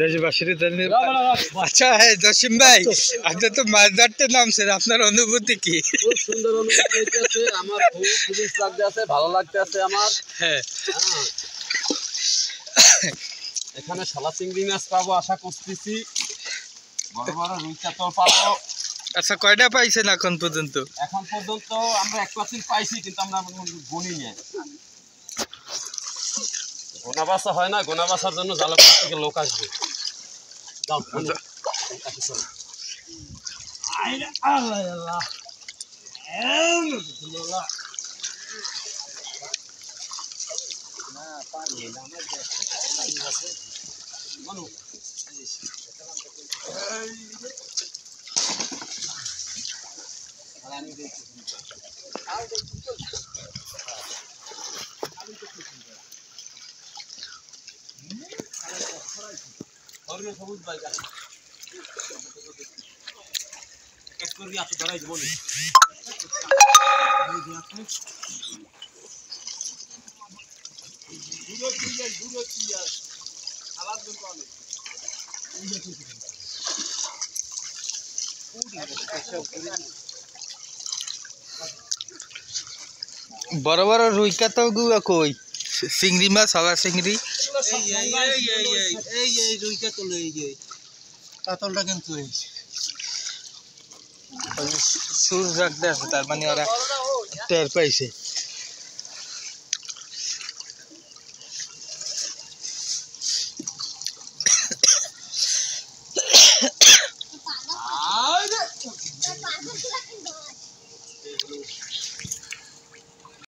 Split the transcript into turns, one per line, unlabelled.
দেশবাসীর জন্য আচ্ছা হ্যাঁ জসিম ভাই আপনি তো মাছ ধরতে নামছেন আপনার অনুভূতি কি?
খুব সুন্দর অনুভূতি হইতেছে আমার, খুবই লাগতেছে, ভালো লাগতেছে আমার। হ্যাঁ এখানে শালা চিংড়ি মাছ পাবো আশা করতেছি, বড় বড় রুই কাতল পাবো।
আচ্ছা কয়টা পাইছেন এখন পর্যন্ত?
এখন পর্যন্ত আমরা 1 পার্সেন্ট পাইছি, কিন্তু আমরা গনি নাই। গোনা বাসা হয় না, গোনা বাসার জন্য জালপুর থেকে লোক আসবে। সবুজ ভাই এক করবি এত ধরাই দেবো না।
বড় বড় রুই কাতল গুলো কই? চিংড়ি মাছ সাদা চিংড়ি
রুই কাতল, কাতলটা কিন্তু
সুর রাখতে আছে, তার মানে ওরা টের পাইছে।